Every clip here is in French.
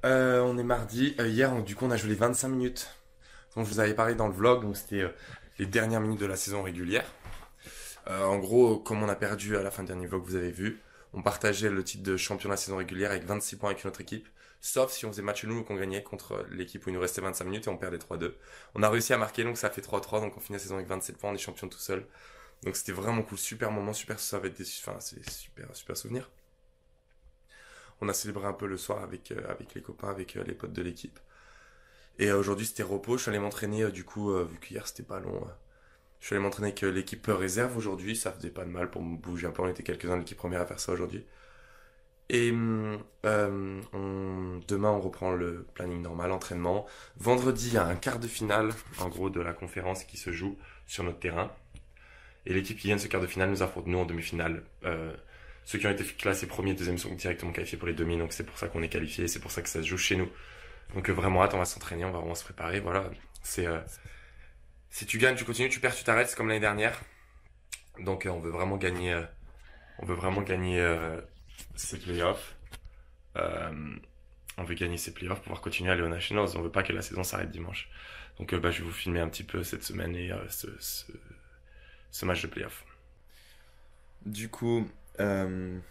On est mardi. Hier, du coup, on a joué les 25 minutes. Donc, je vous avais parlé dans le vlog. Donc, c'était les dernières minutes de la saison régulière. En gros, comme on a perdu à la fin du dernier vlog, vous avez vu, on partageait le titre de champion de la saison régulière avec 26 points avec une autre équipe. Sauf si on faisait match nul ou qu'on gagnait contre l'équipe où il nous restait 25 minutes et on perdait 3-2. On a réussi à marquer, donc ça fait 3-3. Donc, on finit la saison avec 27 points. On est champion tout seul. Donc, c'était vraiment cool. Super moment, super, ça va être enfin, c'est super souvenir. On a célébré un peu le soir avec les copains, avec les potes de l'équipe. Et aujourd'hui, c'était repos. Je suis allé m'entraîner, du coup, vu qu'hier, c'était pas long. Je suis allé m'entraîner avec l'équipe réserve aujourd'hui. Ça faisait pas de mal pour me bouger un peu. On était quelques-uns de l'équipe première à faire ça aujourd'hui. Et demain, on reprend le planning normal, entraînement. Vendredi, il y a un quart de finale, en gros, de la conférence qui se joue sur notre terrain. Et l'équipe qui vient de ce quart de finale nous affronte nous en demi-finale. Ceux qui ont été classés premiers et deuxième sont directement qualifiés pour les demi, donc c'est pour ça qu'on est qualifiés, c'est pour ça que ça se joue chez nous. Donc vraiment hâte, on va s'entraîner, on va vraiment se préparer, voilà. Si tu gagnes, tu continues, tu perds, tu t'arrêtes, c'est comme l'année dernière. Donc on veut vraiment gagner, ces playoffs. On veut gagner ces playoffs pour pouvoir continuer à aller aux Nationals. On veut pas que la saison s'arrête dimanche. Donc je vais vous filmer un petit peu cette semaine et ce match de playoff. Du coup, on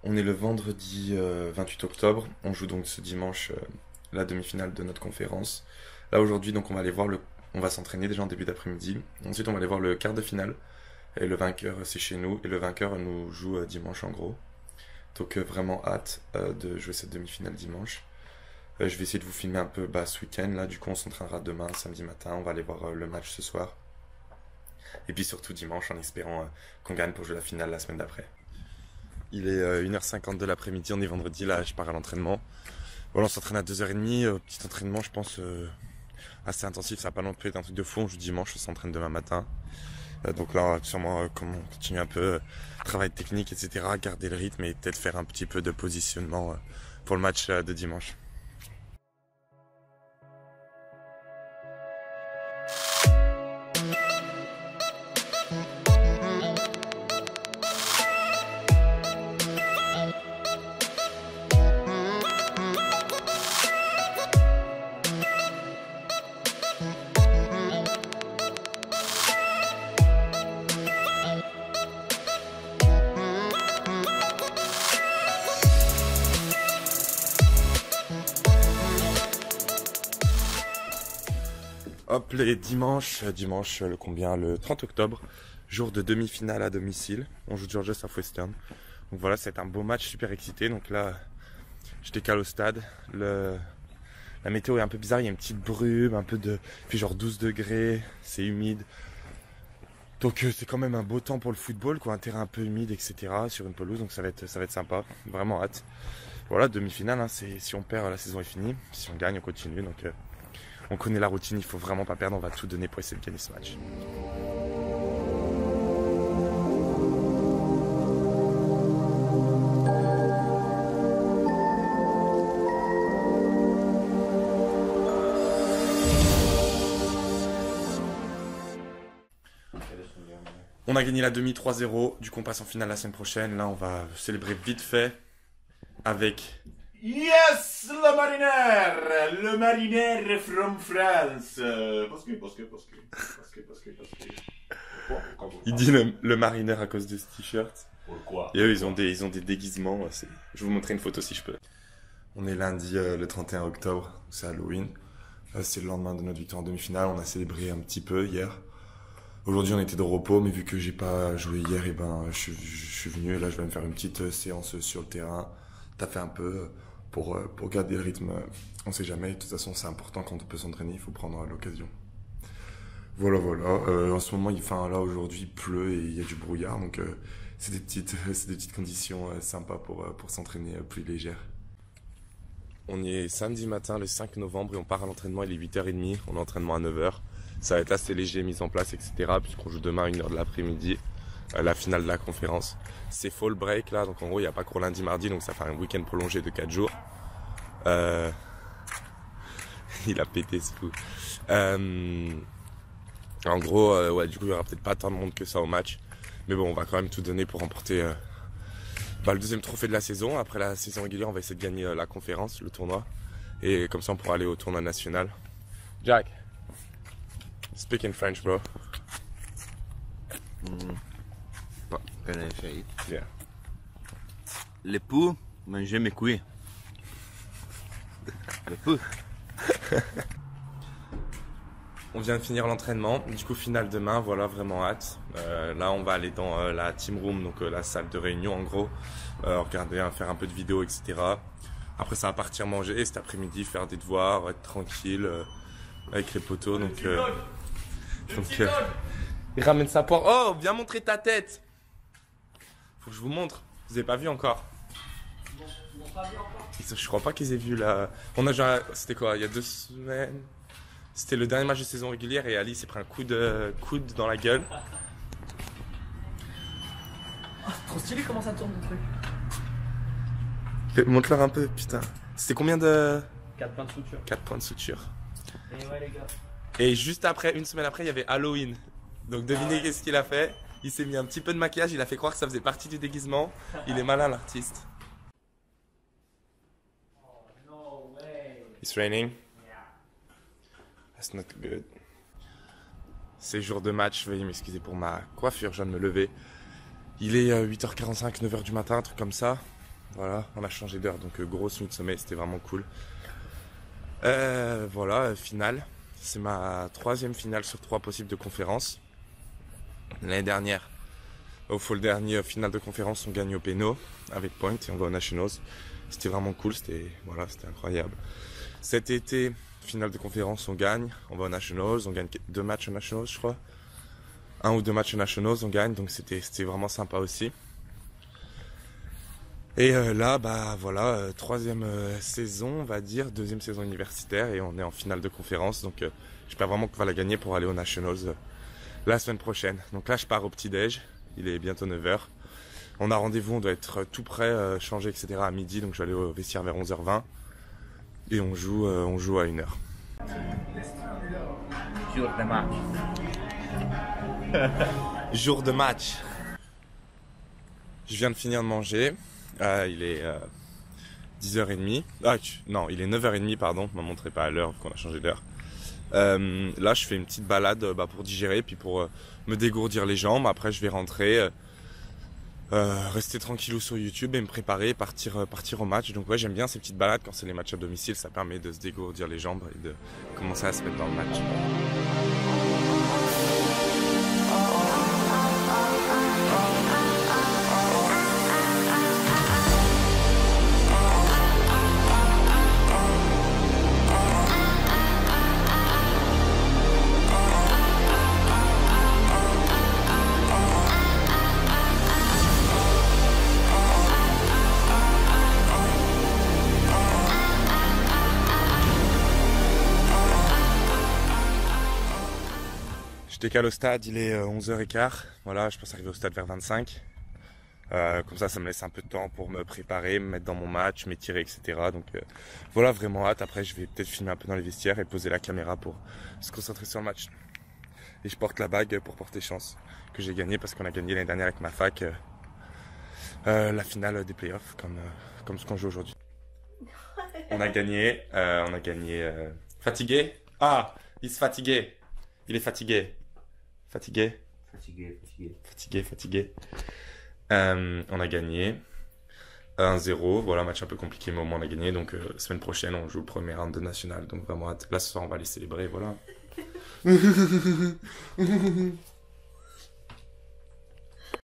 est le vendredi 28 octobre. On joue donc ce dimanche la demi-finale de notre conférence. Là aujourd'hui, donc on va s'entraîner déjà en début d'après-midi. Ensuite, on va aller voir le quart de finale. Et le vainqueur, c'est chez nous. Et le vainqueur nous joue dimanche en gros. Donc vraiment hâte de jouer cette demi-finale dimanche. Je vais essayer de vous filmer un peu ce week-end. Là, du coup, on s'entraînera demain, samedi matin. On va aller voir le match ce soir. Et puis surtout dimanche en espérant qu'on gagne pour jouer la finale la semaine d'après. Il est 1h50 de l'après-midi, on est vendredi, là je pars à l'entraînement. Voilà, on s'entraîne à 2h30, petit entraînement je pense assez intensif, ça va pas non plus être un truc de fou, on joue dimanche, on s'entraîne demain matin. Donc là on va sûrement continuer un peu, travail technique, etc., garder le rythme et peut-être faire un petit peu de positionnement pour le match de dimanche. Hop, les dimanche le 30 octobre, jour de demi-finale à domicile. On joue Georgia Southwestern. Donc voilà, c'est un beau match, super excité. Donc là, je décale au stade. La météo est un peu bizarre, il y a une petite brume, il fait genre 12 degrés, c'est humide. Donc c'est quand même un beau temps pour le football, quoi, un terrain un peu humide, etc. sur une pelouse, donc ça va être sympa, vraiment hâte. Voilà, demi-finale, hein, si on perd, la saison est finie. Si on gagne, on continue. Donc on connaît la routine, il faut vraiment pas perdre, on va tout donner pour essayer de gagner ce match. On a gagné la demi 3-0, du coup on passe en finale la semaine prochaine. Là on va célébrer vite fait avec... Yes, le marinaire from France. Parce que. Il dit le marineur à cause de ce t-shirt. Pourquoi? Et eux ils ont des déguisements. Je vais vous montrer une photo si je peux. On est lundi le 31 octobre, c'est Halloween. C'est le lendemain de notre victoire en demi-finale. On a célébré un petit peu hier. Aujourd'hui on était de repos, mais vu que j'ai pas joué hier, et je suis venu et là je vais me faire une petite séance sur le terrain, taffer un peu pour garder le rythme. On sait jamais, de toute façon c'est important quand on peut s'entraîner, il faut prendre l'occasion. Voilà. En ce moment, là aujourd'hui il pleut et il y a du brouillard, donc c'est des petites conditions sympas pour s'entraîner plus légères. On est samedi matin le 5 novembre et on part à l'entraînement, il est 8h30, on a entraînement à 9h. Ça va être assez léger, mise en place, etc. Puisqu'on joue demain à 1h de l'après-midi, la finale de la conférence. C'est fall break là, donc en gros il n'y a pas cours lundi, mardi, donc ça fait un week-end prolongé de 4 jours. Il a pété ce fou. En gros, du coup il n'y aura peut-être pas tant de monde que ça au match. Mais bon, on va quand même tout donner pour remporter le deuxième trophée de la saison. Après la saison régulière, on va essayer de gagner la conférence, le tournoi. Et comme ça, on pourra aller au tournoi national. Jack, speak in French, bro. Pas qu'elle a essayé. Yeah. L'époux mangeait mes couilles. L'époux. On vient de finir l'entraînement, du coup finale demain, voilà, vraiment hâte. Là on va aller dans la team room, donc la salle de réunion en gros, regarder, faire un peu de vidéos, etc. Après ça va partir manger et cet après-midi faire des devoirs, être tranquille avec les potos. Donc, il ramène sa poire. Oh, viens montrer ta tête. Faut que je vous montre, vous avez pas vu encore. Je crois pas qu'ils aient vu là. On a déjà, c'était quoi, il y a 2 semaines. C'était le dernier match de saison régulière et Ali s'est pris un coup de coude dans la gueule. Oh, trop stylé comment ça tourne le truc. Montre-leur un peu, putain. C'était combien de... 4 points de suture. 4 points de suture. Et ouais les gars. Et juste après, une semaine après, il y avait Halloween. Donc devinez qu'est-ce qu'il a fait. Il s'est mis un petit peu de maquillage, il a fait croire que ça faisait partie du déguisement. Il est malin l'artiste. Oh no way. It's raining. That's not good. C'est jour de match, veuillez m'excuser pour ma coiffure, je viens de me lever. Il est 8h45, 9h du matin, un truc comme ça. Voilà, on a changé d'heure, donc grosse nuit de sommeil, c'était vraiment cool. Voilà, finale. C'est ma 3e finale sur 3 possibles de conférence. L'année dernière, au dernier finale de conférence, on gagne au péno avec Point et on va aux Nationals. C'était vraiment cool, c'était incroyable. Cet été, finale de conférence, on gagne, on va aux Nationals, on gagne 2 matchs aux Nationals, je crois. 1 ou 2 matchs aux Nationals, on gagne, donc c'était vraiment sympa aussi. Et là, bah voilà, 3e saison, on va dire, 2e saison universitaire et on est en finale de conférence. Donc j'espère vraiment qu'on va la gagner pour aller aux Nationals la semaine prochaine. Donc là, je pars au petit-déj, il est bientôt 9h. On a rendez-vous, on doit être tout prêt, changer, etc. à midi, donc je vais aller au vestiaire vers 11h20. Et on joue à 1h. Jour de match. Jour de match. Je viens de finir de manger. Il est 10h30. Non, il est 9h30, pardon. Ma montre n'est pas à l'heure, vu qu'on a changé d'heure. Là, je fais une petite balade pour digérer, puis pour me dégourdir les jambes. Après, je vais rentrer, rester tranquillou sur YouTube et me préparer, partir au match. Donc ouais, j'aime bien ces petites balades quand c'est les matchs à domicile. Ça permet de se dégourdir les jambes et de commencer à se mettre dans le match. Je décale au stade, il est 11h15. Voilà, je pense arriver au stade vers 25. Comme ça me laisse un peu de temps pour me préparer, me mettre dans mon match, m'étirer, etc. Donc voilà, vraiment hâte. Après, je vais peut-être filmer un peu dans les vestiaires et poser la caméra pour se concentrer sur le match. Et je porte la bague pour porter chance, que j'ai gagné parce qu'on a gagné l'année dernière avec ma fac la finale des playoffs, comme ce qu'on joue aujourd'hui. On a gagné. Fatigué? Ah, il se fatigué. Il est fatigué. Fatigué. On a gagné 1-0. Voilà, match un peu compliqué, mais au moins on a gagné. Donc, semaine prochaine, on joue le premier round de national. Donc, vraiment hâte. Là, ce soir, on va aller célébrer. Voilà.